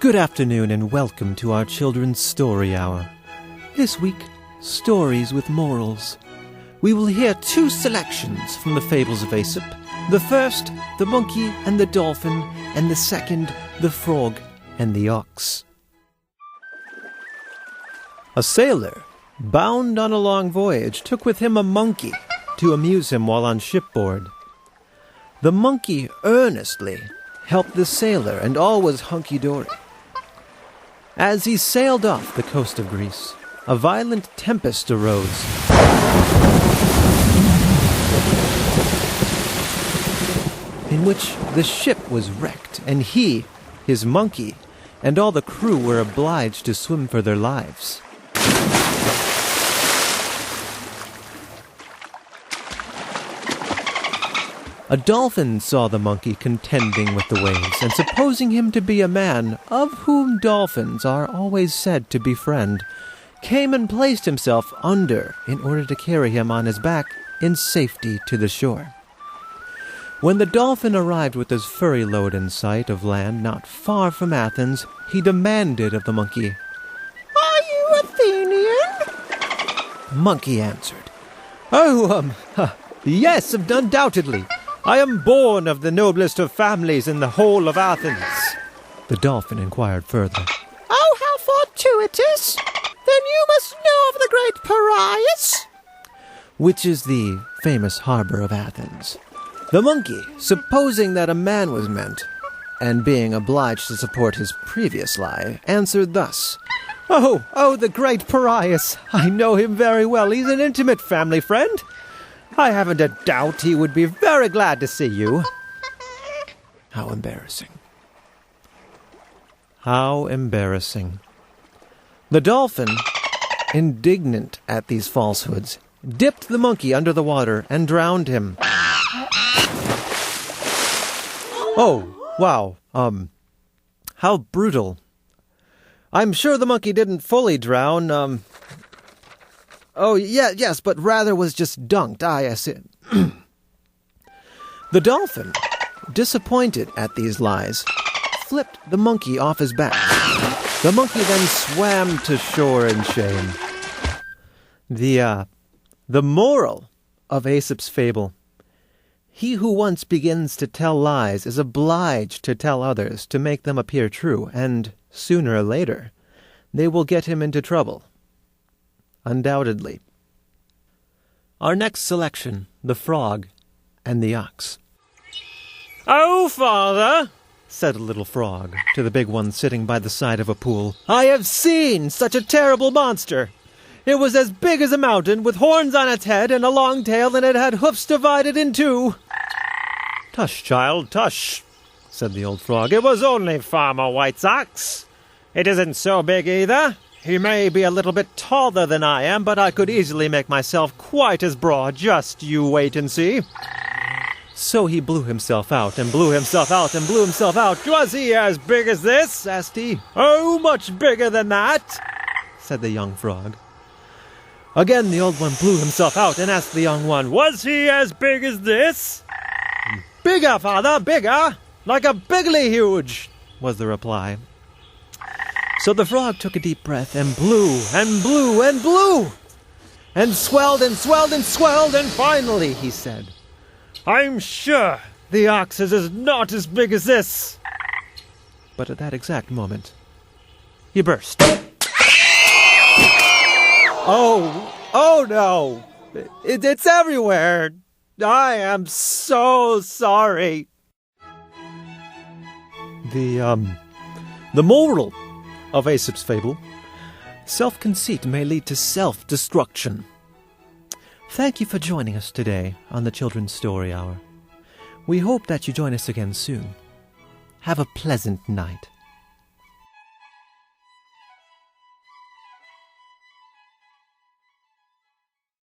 Good afternoon and welcome to our Children's Story Hour. This week, stories with morals. We will hear two selections from the fables of Aesop. The first, the monkey and the dolphin, and the second, the frog and the ox. A sailor, bound on a long voyage, took with him a monkey to amuse him while on shipboard. The monkey earnestly helped the sailor, and all was hunky-dory. As he sailed off the coast of Greece, a violent tempest arose. In which the ship was wrecked, and he, his monkey, and all the crew were obliged to swim for their lives. A dolphin saw the monkey contending with the waves, and supposing him to be a man, of whom dolphins are always said to befriend, came and placed himself under in order to carry him on his back in safety to the shore. When the dolphin arrived with his furry load in sight of land not far from Athens, he demanded of the monkey, "Are you Athenian?" Monkey answered, Yes, undoubtedly. I am born of the noblest of families in the whole of Athens." The dolphin inquired further, "Oh, how fortuitous! Then you must know of the great Piraeus?" which is the famous harbor of Athens. The monkey, supposing that a man was meant, and being obliged to support his previous lie, answered thus, Oh, the great Piraeus! I know him very well. He's an intimate family friend. I haven't a doubt he would be very glad to see you." How embarrassing. How embarrassing. The dolphin, indignant at these falsehoods, dipped the monkey under the water and drowned him. Oh, wow. How brutal. I'm sure the monkey didn't fully drown, yes, but rather was just dunked. Yes. The dolphin, disappointed at these lies, flipped the monkey off his back. The monkey then swam to shore in shame. The moral of Aesop's fable. He who once begins to tell lies is obliged to tell others to make them appear true, and sooner or later they will get him into trouble. Undoubtedly. Our next selection, the frog and the ox. "Oh, father," said a little frog to the big one sitting by the side of a pool, "I have seen such a terrible monster. It was as big as a mountain, with horns on its head and a long tail, and it had hoofs divided in two." "Tush, child, tush," said the old frog. "It was only Farmer White's ox. It isn't so big either. He may be a little bit taller than I am, but I could easily make myself quite as broad. Just you wait and see." So he blew himself out, and blew himself out, and blew himself out. "Was he as big as this?" asked he. "Oh, much bigger than that," said the young frog. Again the old one blew himself out, and asked the young one, "Was he as big as this?" "Bigger, father, bigger, like a bigly huge," was the reply. So the frog took a deep breath, and blew, and blew, and blew, and swelled, and swelled, and swelled, and finally he said, "I'm sure the ox is not as big as this." But at that exact moment, he burst. Oh no! It's everywhere! I am so sorry. The moral of Aesop's fable: self-conceit may lead to self-destruction. Thank you for joining us today on the Children's Story Hour. We hope that you join us again soon. Have a pleasant night.